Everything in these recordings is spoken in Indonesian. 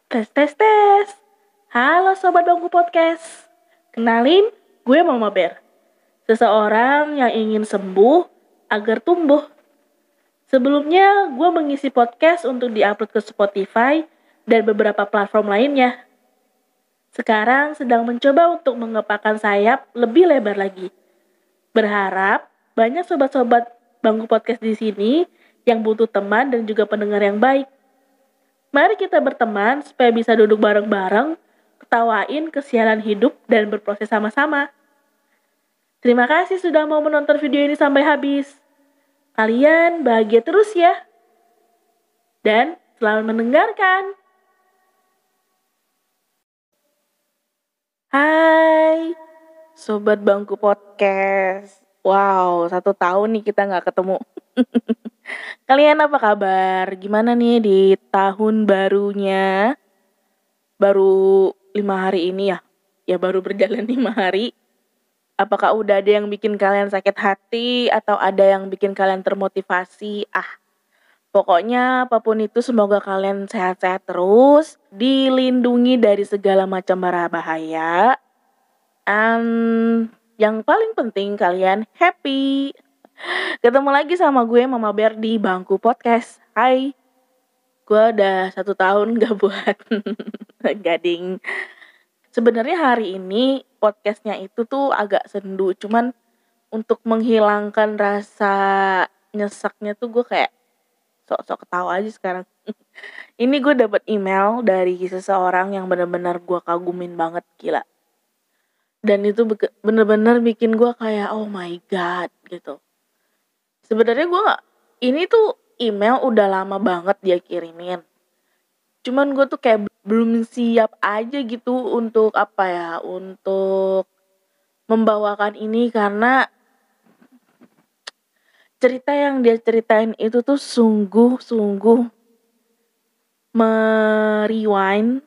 Tes, tes, tes. Halo Sobat Bangku Podcast. Kenalin, gue Mama Bear. Seseorang yang ingin sembuh agar tumbuh. Sebelumnya, gue mengisi podcast untuk diupload ke Spotify dan beberapa platform lainnya. Sekarang sedang mencoba untuk mengepakkan sayap lebih lebar lagi. Berharap banyak sobat-sobat Bangku Podcast di sini yang butuh teman dan juga pendengar yang baik. Mari kita berteman supaya bisa duduk bareng-bareng, ketawain kesialan hidup, dan berproses sama-sama. Terima kasih sudah mau menonton video ini sampai habis. Kalian bahagia terus ya. Dan selamat mendengarkan. Hai, Sobat Bangku Podcast. Wow, 1 tahun nih kita nggak ketemu. Kalian apa kabar? Gimana nih di tahun barunya? Baru 5 hari ini ya? Ya baru berjalan 5 hari. Apakah udah ada yang bikin kalian sakit hati atau ada yang bikin kalian termotivasi? Pokoknya apapun itu semoga kalian sehat-sehat terus, dilindungi dari segala macam bahaya. Yang paling penting kalian happy. Ketemu lagi sama gue Mama Bear di Bangku Podcast. Hai, gue udah 1 tahun gak buat gading. Sebenarnya hari ini podcastnya itu tuh agak sendu, cuman untuk menghilangkan rasa nyesaknya tuh gue kayak sok-sok ketawa aja sekarang. Ini gue dapet email dari seseorang yang benar-benar gue kagumin banget, gila. Dan itu bener-bener bikin gue kayak oh my god gitu. Sebenarnya gue ini tuh email udah lama banget dia kirimin. Cuman gue tuh kayak belum siap aja gitu untuk untuk membawakan ini karena cerita yang dia ceritain itu tuh sungguh-sungguh merewind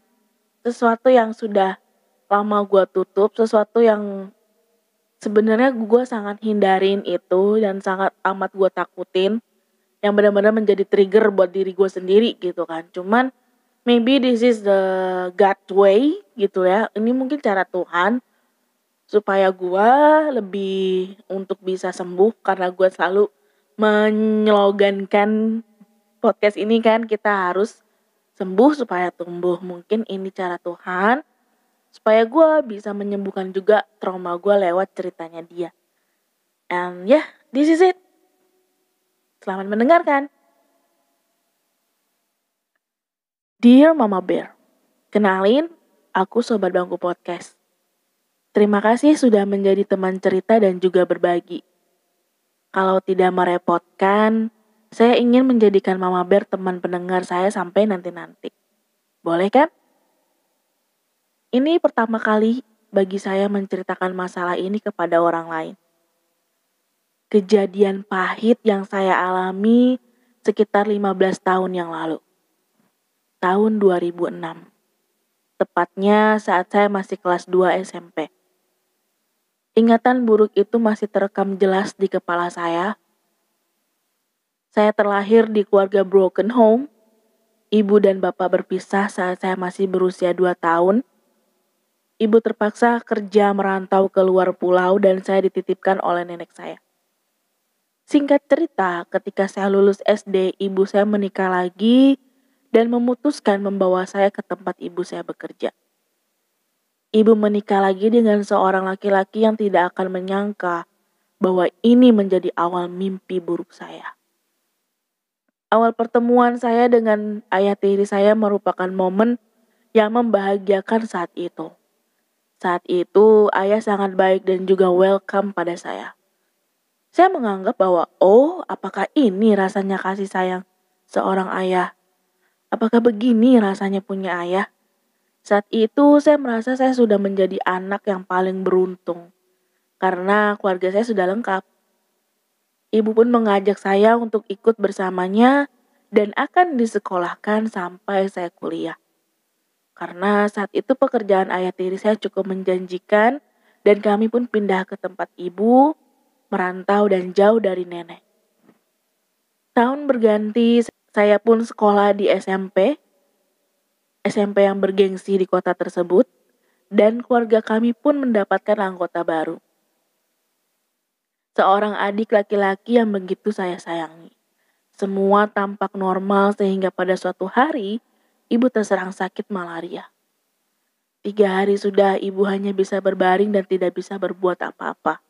sesuatu yang sudah lama gue tutup, sesuatu yang sebenarnya gue sangat hindarin itu dan sangat amat gue takutin, yang benar-benar menjadi trigger buat diri gue sendiri gitu kan. Cuman maybe this is the God way gitu ya. Ini mungkin cara Tuhan supaya gue lebih untuk bisa sembuh, karena gue selalu menylogankan podcast ini kan, kita harus sembuh supaya tumbuh. Mungkin ini cara Tuhan supaya gue bisa menyembuhkan juga trauma gue lewat ceritanya dia. And yeah, this is it. Selamat mendengarkan. Dear Mama Bear, kenalin, aku Sobat Bangku Podcast. Terima kasih sudah menjadi teman cerita dan juga berbagi. Kalau tidak merepotkan, saya ingin menjadikan Mama Bear teman pendengar saya sampai nanti-nanti. Boleh kan? Ini pertama kali bagi saya menceritakan masalah ini kepada orang lain. Kejadian pahit yang saya alami sekitar 15 tahun yang lalu. Tahun 2006. Tepatnya saat saya masih kelas 2 SMP. Ingatan buruk itu masih terekam jelas di kepala saya. Saya terlahir di keluarga broken home. Ibu dan bapak berpisah saat saya masih berusia 2 tahun. Ibu terpaksa kerja merantau ke luar pulau dan saya dititipkan oleh nenek saya. Singkat cerita, ketika saya lulus SD, ibu saya menikah lagi dan memutuskan membawa saya ke tempat ibu saya bekerja. Ibu menikah lagi dengan seorang laki-laki yang tidak akan menyangka bahwa ini menjadi awal mimpi buruk saya. Awal pertemuan saya dengan ayah tiri saya merupakan momen yang membahagiakan saat itu. Saat itu, ayah sangat baik dan juga welcome pada saya. Saya menganggap bahwa, apakah ini rasanya kasih sayang seorang ayah? Apakah begini rasanya punya ayah? Saat itu saya merasa saya sudah menjadi anak yang paling beruntung. Karena keluarga saya sudah lengkap. Ibu pun mengajak saya untuk ikut bersamanya dan akan disekolahkan sampai saya kuliah. Karena saat itu pekerjaan ayah tiri saya cukup menjanjikan dan kami pun pindah ke tempat ibu, merantau dan jauh dari nenek. Tahun berganti, saya pun sekolah di SMP. SMP yang bergengsi di kota tersebut, dan keluarga kami pun mendapatkan anggota baru. Seorang adik laki-laki yang begitu saya sayangi. Semua tampak normal sehingga pada suatu hari, ibu terserang sakit malaria. 3 hari sudah ibu hanya bisa berbaring dan tidak bisa berbuat apa-apa.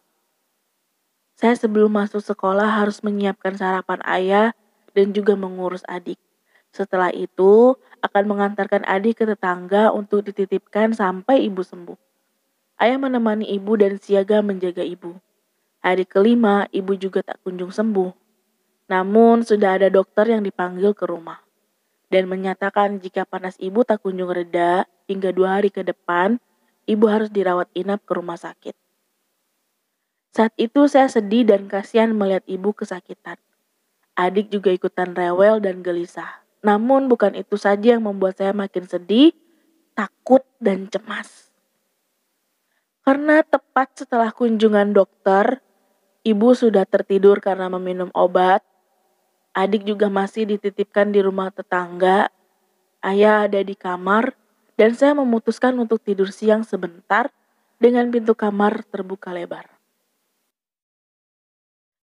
Saya sebelum masuk sekolah harus menyiapkan sarapan ayah dan juga mengurus adik. Setelah itu, akan mengantarkan adik ke tetangga untuk dititipkan sampai ibu sembuh. Ayah menemani ibu dan siaga menjaga ibu. Hari kelima, ibu juga tak kunjung sembuh. Namun, sudah ada dokter yang dipanggil ke rumah dan menyatakan jika panas ibu tak kunjung reda hingga 2 hari ke depan, ibu harus dirawat inap ke rumah sakit. Saat itu saya sedih dan kasihan melihat ibu kesakitan. Adik juga ikutan rewel dan gelisah. Namun bukan itu saja yang membuat saya makin sedih, takut, dan cemas. Karena tepat setelah kunjungan dokter, ibu sudah tertidur karena meminum obat. Adik juga masih dititipkan di rumah tetangga. Ayah ada di kamar, dan saya memutuskan untuk tidur siang sebentar dengan pintu kamar terbuka lebar.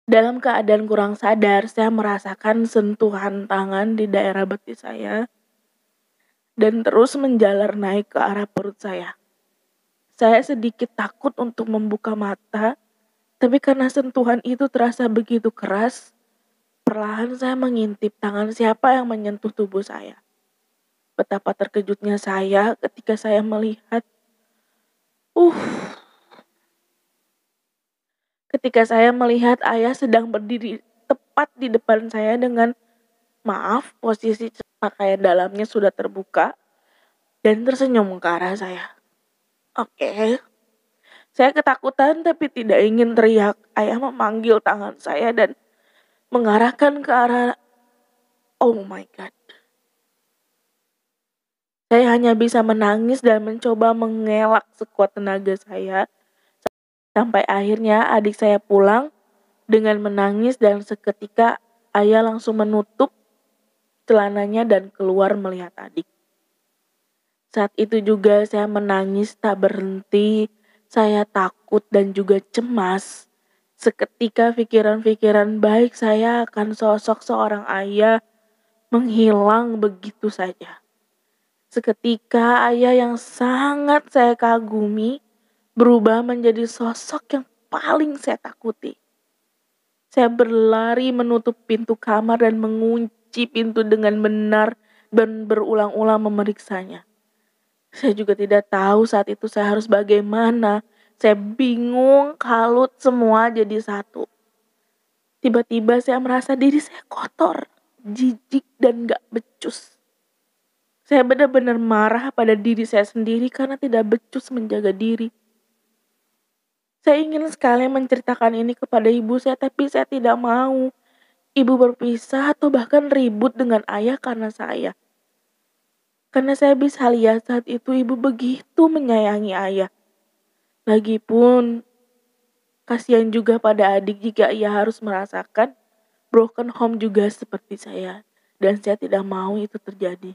Dalam keadaan kurang sadar, saya merasakan sentuhan tangan di daerah betis saya dan terus menjalar naik ke arah perut saya. Saya sedikit takut untuk membuka mata, tapi karena sentuhan itu terasa begitu keras, perlahan saya mengintip tangan siapa yang menyentuh tubuh saya. Betapa terkejutnya saya ketika saya melihat, uh, ketika saya melihat ayah sedang berdiri tepat di depan saya dengan, maaf, posisi pakaian dalamnya sudah terbuka dan tersenyum ke arah saya. Oke, saya ketakutan tapi tidak ingin teriak. Ayah memanggil tangan saya dan mengarahkan ke arah, oh my god. Saya hanya bisa menangis dan mencoba mengelak sekuat tenaga saya. Sampai akhirnya adik saya pulang dengan menangis dan seketika ayah langsung menutup celananya dan keluar melihat adik. Saat itu juga saya menangis tak berhenti, saya takut dan juga cemas. Seketika pikiran-pikiran baik saya akan sosok seorang ayah menghilang begitu saja. Seketika ayah yang sangat saya kagumi berubah menjadi sosok yang paling saya takuti. Saya berlari menutup pintu kamar dan mengunci pintu dengan benar dan berulang-ulang memeriksanya. Saya juga tidak tahu saat itu saya harus bagaimana. Saya bingung, kalut, semua jadi satu. Tiba-tiba saya merasa diri saya kotor, jijik, dan gak becus. Saya benar-benar marah pada diri saya sendiri karena tidak becus menjaga diri. Saya ingin sekali menceritakan ini kepada ibu saya, tapi saya tidak mau. Ibu berpisah atau bahkan ribut dengan ayah karena saya. Karena saya bisa lihat saat itu ibu begitu menyayangi ayah. Lagipun, kasihan juga pada adik jika ia harus merasakan broken home juga seperti saya. Dan saya tidak mau itu terjadi.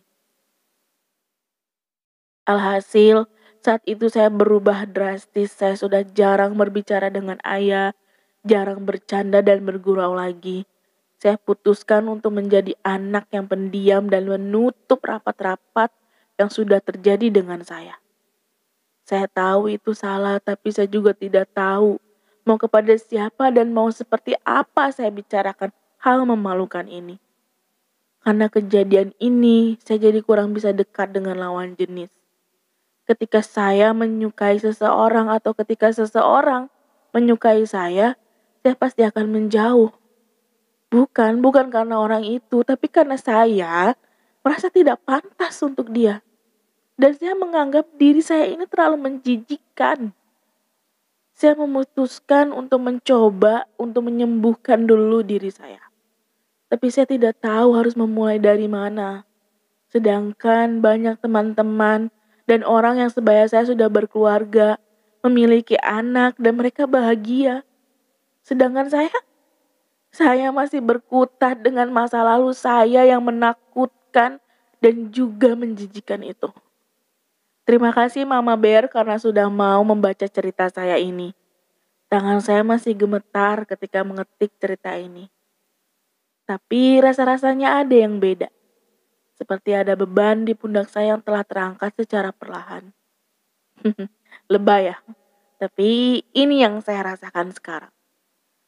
Alhasil, saat itu saya berubah drastis. Saya sudah jarang berbicara dengan ayah, jarang bercanda dan bergurau lagi. Saya putuskan untuk menjadi anak yang pendiam dan menutup rapat-rapat yang sudah terjadi dengan saya. Saya tahu itu salah, tapi saya juga tidak tahu mau kepada siapa dan mau seperti apa saya bicarakan hal memalukan ini. Karena kejadian ini, saya jadi kurang bisa dekat dengan lawan jenis. Ketika saya menyukai seseorang atau ketika seseorang menyukai saya pasti akan menjauh. Bukan karena orang itu, tapi karena saya merasa tidak pantas untuk dia. Dan saya menganggap diri saya ini terlalu menjijikkan. Saya memutuskan untuk mencoba untuk menyembuhkan dulu diri saya. Tapi saya tidak tahu harus memulai dari mana. Sedangkan banyak teman-teman dan orang yang sebaya saya sudah berkeluarga, memiliki anak dan mereka bahagia. Sedangkan saya masih berkutat dengan masa lalu saya yang menakutkan dan juga menjijikan itu. Terima kasih Mama Bear karena sudah mau membaca cerita saya ini. Tangan saya masih gemetar ketika mengetik cerita ini. Tapi rasa-rasanya ada yang beda. Seperti ada beban di pundak saya yang telah terangkat secara perlahan. Lebay ya. Tapi ini yang saya rasakan sekarang.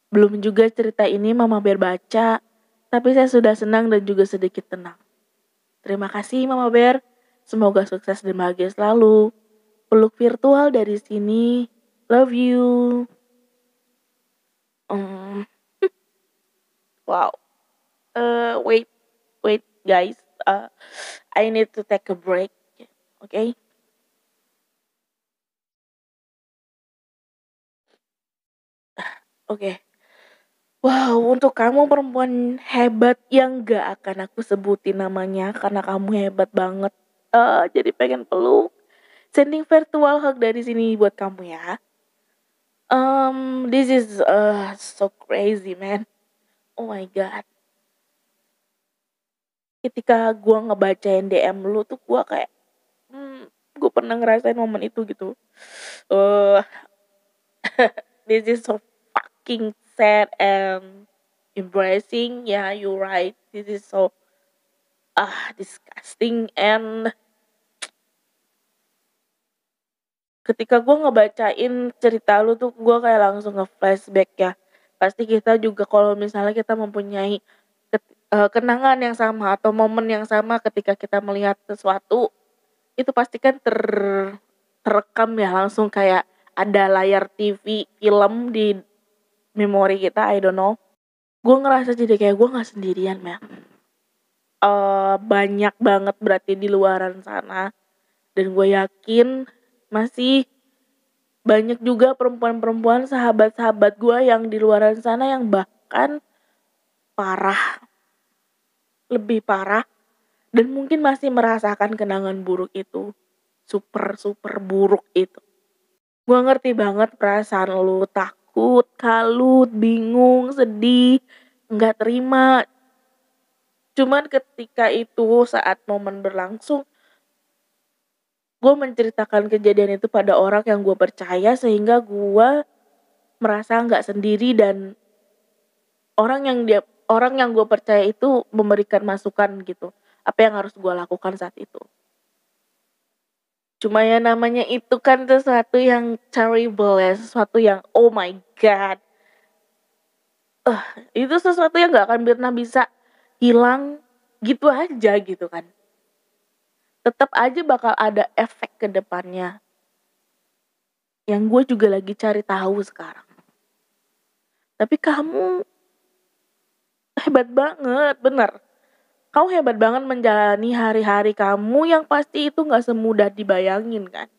Belum juga cerita ini Mama Bear baca, tapi saya sudah senang dan juga sedikit tenang. Terima kasih Mama Bear. Semoga sukses dan bahagia selalu. Peluk virtual dari sini. Love you. Um, wow. Wait, guys. I need to take a break. Okay? Oke. Wow, untuk kamu perempuan hebat yang gak akan aku sebutin namanya karena kamu hebat banget. Jadi pengen peluk. Sending virtual hug dari sini buat kamu ya. This is so crazy, man. Oh my god. Ketika gua ngebacain DM lu tuh gua kayak, gue pernah ngerasain momen itu gitu. Uh, this is so fucking sad and embarrassing. Yeah, you're right. This is so disgusting and ketika gue ngebacain cerita lu tuh gue kayak langsung nge-flashback ya. Pasti kita juga kalau misalnya kita mempunyai kenangan yang sama atau momen yang sama ketika kita melihat sesuatu, itu pasti kan terekam ya, langsung kayak ada layar TV film di memori kita, I don't know. Gue ngerasa jadi kayak gue gak sendirian, man. Banyak banget berarti di luaran sana. Dan gue yakin masih banyak juga perempuan-perempuan sahabat-sahabat gue yang di luaran sana yang bahkan parah, lebih parah, dan mungkin masih merasakan kenangan buruk itu, super buruk itu. Gue ngerti banget perasaan lu, takut, kalut, bingung, sedih, nggak terima. Cuman ketika itu saat momen berlangsung, gue menceritakan kejadian itu pada orang yang gue percaya sehingga gue merasa nggak sendiri dan orang yang gue percaya itu memberikan masukan gitu. Apa yang harus gue lakukan saat itu. Cuma ya namanya itu kan sesuatu yang terrible ya, sesuatu yang oh my god. Itu sesuatu yang gak akan pernah bisa hilang gitu aja gitu kan. Tetap aja bakal ada efek ke depannya. Yang gue juga lagi cari tahu sekarang. Tapi kamu hebat banget, bener. Kamu hebat banget menjalani hari-hari kamu yang pasti itu gak semudah dibayangin kan.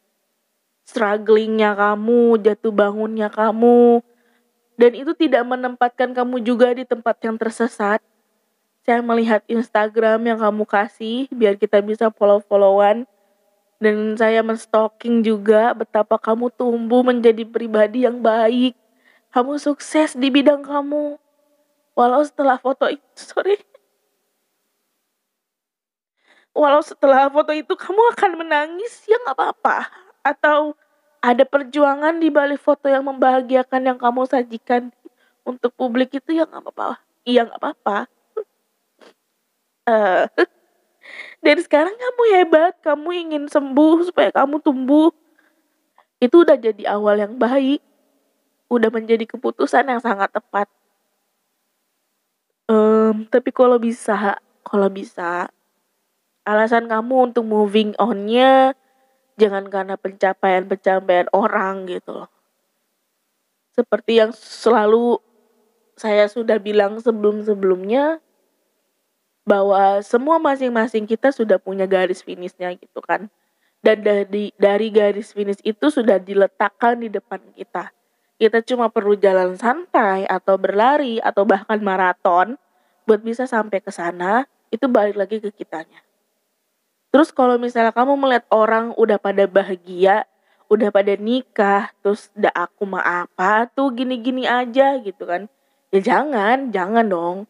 Strugglingnya kamu, jatuh bangunnya kamu. Dan itu tidak menempatkan kamu juga di tempat yang tersesat. Saya melihat Instagram yang kamu kasih biar kita bisa follow-followan. Dan saya men-stalking juga betapa kamu tumbuh menjadi pribadi yang baik. Kamu sukses di bidang kamu. Walau setelah foto itu kamu akan menangis, ya gak apa-apa. Atau ada perjuangan di balik foto yang membahagiakan yang kamu sajikan untuk publik itu, ya gak apa-apa. Iya gak apa-apa. Dan sekarang kamu hebat, kamu ingin sembuh supaya kamu tumbuh. Itu udah jadi awal yang baik. Udah menjadi keputusan yang sangat tepat. Tapi kalau bisa, alasan kamu untuk moving on-nya jangan karena pencapaian orang gitu loh. Seperti yang selalu saya sudah bilang sebelum-sebelumnya, bahwa semua masing-masing kita sudah punya garis finishnya gitu kan. Dan dari garis finish itu sudah diletakkan di depan kita. Kita cuma perlu jalan santai atau berlari atau bahkan maraton buat bisa sampai ke sana, itu balik lagi ke kitanya. Terus kalau misalnya kamu melihat orang udah pada bahagia, udah pada nikah, terus aku mah apa tuh gini-gini aja gitu kan. Ya jangan dong.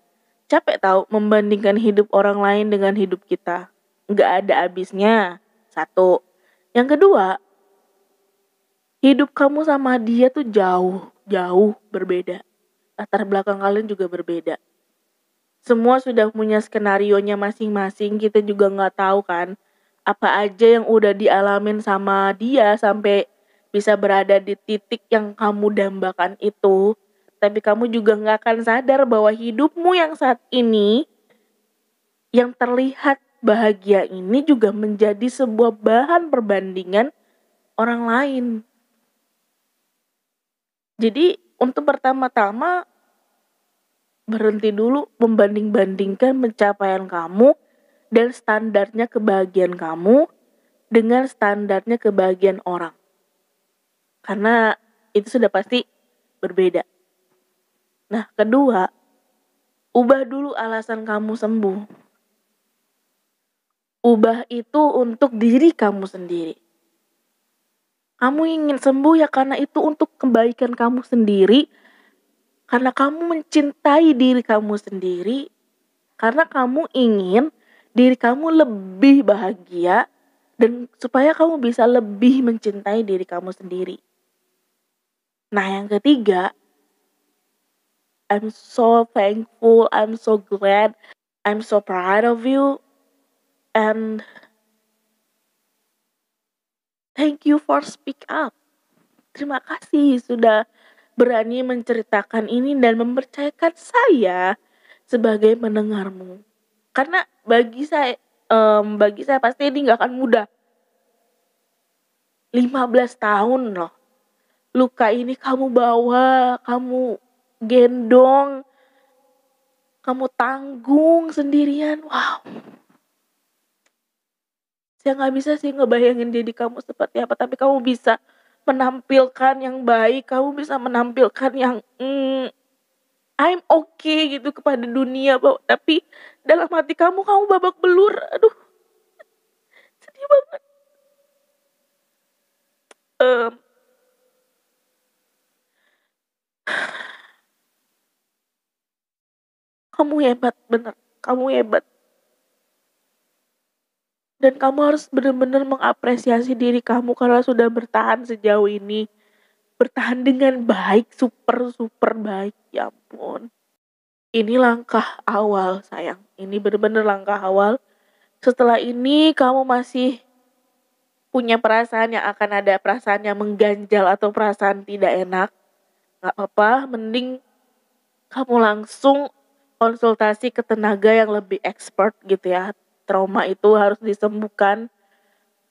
Capek tahu membandingkan hidup orang lain dengan hidup kita. nggak ada habisnya. Satu. Yang kedua, hidup kamu sama dia tuh jauh berbeda. Latar belakang kalian juga berbeda. Semua sudah punya skenarionya masing-masing. Kita juga nggak tahu kan apa aja yang udah dialamin sama dia sampai bisa berada di titik yang kamu dambakan itu. Tapi kamu juga nggak akan sadar bahwa hidupmu yang saat ini, yang terlihat bahagia ini juga menjadi sebuah bahan perbandingan orang lain. Jadi untuk pertama-tama berhenti dulu membanding-bandingkan pencapaian kamu dan standarnya kebahagiaan kamu dengan standarnya kebahagiaan orang. Karena itu sudah pasti berbeda. Nah, kedua, ubah dulu alasan kamu sembuh. Ubah itu untuk diri kamu sendiri. Kamu ingin sembuh ya karena itu untuk kebaikan kamu sendiri. Karena kamu mencintai diri kamu sendiri. Karena kamu ingin diri kamu lebih bahagia. Dan supaya kamu bisa lebih mencintai diri kamu sendiri. Nah, yang ketiga, I'm so thankful, I'm so glad, I'm so proud of you. And thank you for speak up. Terima kasih sudah berani menceritakan ini dan mempercayakan saya sebagai pendengarmu. Karena bagi saya pasti ini gak akan mudah. 15 tahun loh. Luka ini kamu bawa, kamu gendong, kamu tanggung sendirian. Wow. Saya gak bisa sih ngebayangin diri kamu seperti apa. Tapi kamu bisa menampilkan yang baik. Kamu bisa menampilkan yang I'm okay gitu kepada dunia. Tapi dalam hati kamu babak belur. Aduh, sedih banget. Kamu hebat, bener. Kamu hebat. Dan kamu harus benar-benar mengapresiasi diri kamu karena sudah bertahan sejauh ini. Bertahan dengan baik, super baik. Ya ampun. Ini langkah awal, sayang. Ini benar-benar langkah awal. Setelah ini kamu masih punya perasaan yang akan ada perasaan yang mengganjal atau perasaan tidak enak. Gak apa-apa, mending kamu langsung konsultasi ke tenaga yang lebih expert gitu ya. Trauma itu harus disembuhkan.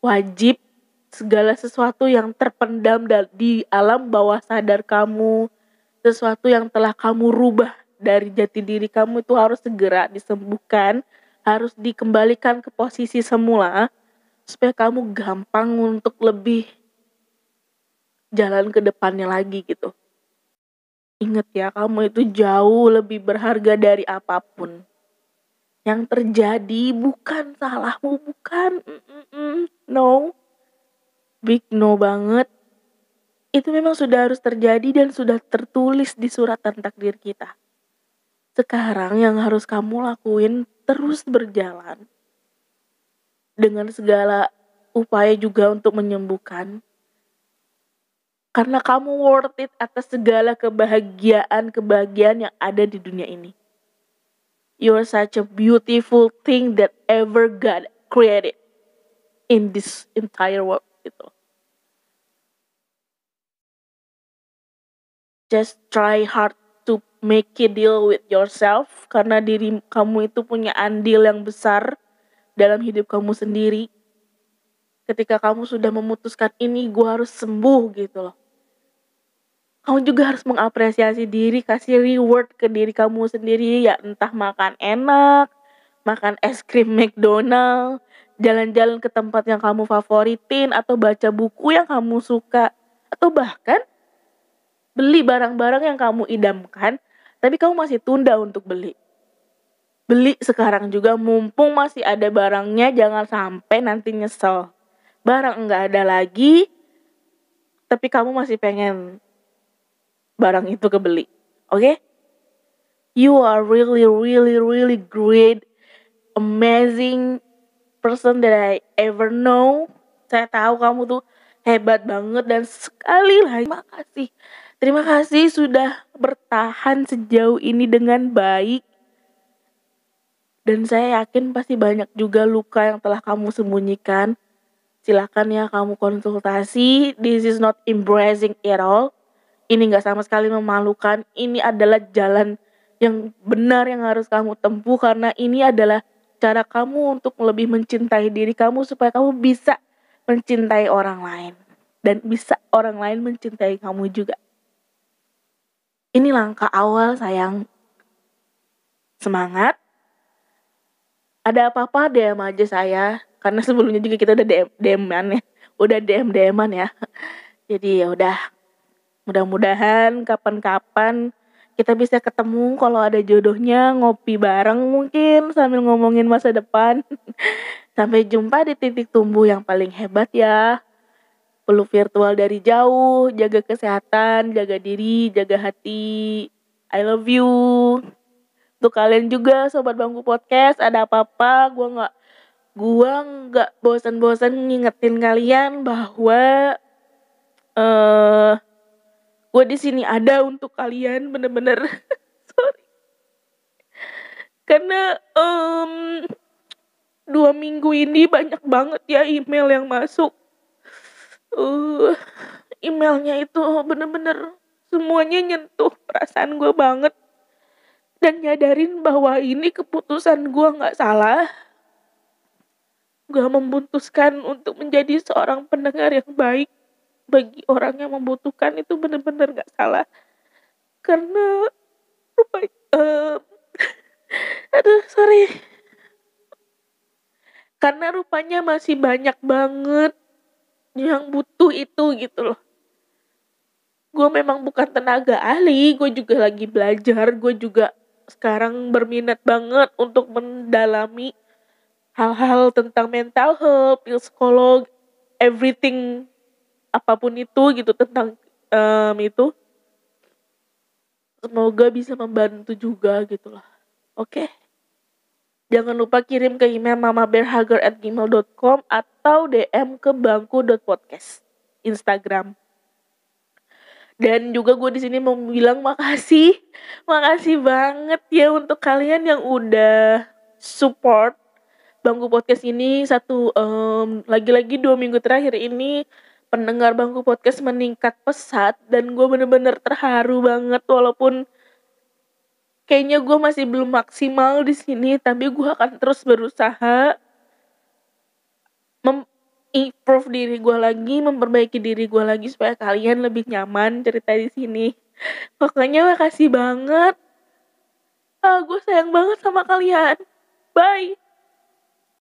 Wajib segala sesuatu yang terpendam di alam bawah sadar kamu, sesuatu yang telah kamu rubah dari jati diri kamu itu harus segera disembuhkan, harus dikembalikan ke posisi semula supaya kamu gampang untuk lebih jalan ke depannya lagi gitu. Ingat ya, kamu itu jauh lebih berharga dari apapun. Yang terjadi bukan salahmu, bukan. No. Big no banget. Itu memang sudah harus terjadi dan sudah tertulis di suratan takdir kita. Sekarang yang harus kamu lakuin terus berjalan. Dengan segala upaya juga untuk menyembuhkan. Karena kamu worth it atas segala kebahagiaan yang ada di dunia ini. You are such a beautiful thing that ever God created in this entire world. Gitu. Just try hard to make a deal with yourself. Karena diri kamu itu punya andil yang besar dalam hidup kamu sendiri. Ketika kamu sudah memutuskan ini gue harus sembuh gitu loh. Kamu juga harus mengapresiasi diri, kasih reward ke diri kamu sendiri. Ya entah makan enak, makan es krim McDonald, jalan-jalan ke tempat yang kamu favoritin, atau baca buku yang kamu suka. Atau bahkan beli barang-barang yang kamu idamkan, tapi kamu masih tunda untuk beli. Beli sekarang juga mumpung masih ada barangnya, jangan sampai nanti nyesel. Barang enggak ada lagi, tapi kamu masih pengen barang itu kebeli. Oke? You are really great, amazing, person that I ever know. Saya tahu kamu tuh hebat banget dan sekali lagi terima kasih sudah bertahan sejauh ini dengan baik. Dan saya yakin pasti banyak juga luka yang telah kamu sembunyikan. Silakan ya kamu konsultasi. This is not embarrassing at all. Ini gak sama sekali memalukan. Ini adalah jalan yang benar yang harus kamu tempuh. Karena ini adalah cara kamu untuk lebih mencintai diri kamu. Supaya kamu bisa mencintai orang lain. Dan bisa orang lain mencintai kamu juga. Ini langkah awal sayang. Semangat. Ada apa-apa DM aja saya. Karena sebelumnya juga kita udah DM-an ya. Udah DM-an ya. Jadi ya udah. Mudah-mudahan kapan-kapan kita bisa ketemu kalau ada jodohnya, ngopi bareng mungkin sambil ngomongin masa depan. Sampai jumpa di titik tumbuh yang paling hebat ya. Peluk virtual dari jauh, jaga kesehatan, jaga diri, jaga hati. I love you. Untuk kalian juga sobat Bangku Podcast, ada apa-apa gua nggak bosan-bosan ngingetin kalian bahwa gue di sini ada untuk kalian, bener-bener. Sorry. Karena 2 minggu ini banyak banget ya email yang masuk. Emailnya itu bener-bener semuanya nyentuh perasaan gue banget. Dan nyadarin bahwa ini keputusan gue gak salah. Gue memutuskan untuk menjadi seorang pendengar yang baik bagi orang yang membutuhkan, itu benar-benar gak salah. Karena karena rupanya masih banyak banget yang butuh itu gitu loh. Gue memang bukan tenaga ahli, gue juga lagi belajar, gue juga sekarang berminat banget untuk mendalami hal-hal tentang mental health, psikolog, everything, apapun itu gitu tentang itu. Semoga bisa membantu juga gitu lah. Oke. Jangan lupa kirim ke email mamabearhugger@gmail.com atau DM ke bangku.podcast Instagram. Dan juga gue di sini mau bilang makasih banget ya untuk kalian yang udah support Bangku Podcast ini. Lagi-lagi 2 minggu terakhir ini pendengar Bangku Podcast meningkat pesat dan gue bener-bener terharu banget, walaupun kayaknya gue masih belum maksimal di sini, tapi gue akan terus berusaha improve diri gue lagi, memperbaiki diri gue lagi supaya kalian lebih nyaman cerita di sini. Pokoknya makasih banget. Gue sayang banget sama kalian. Bye.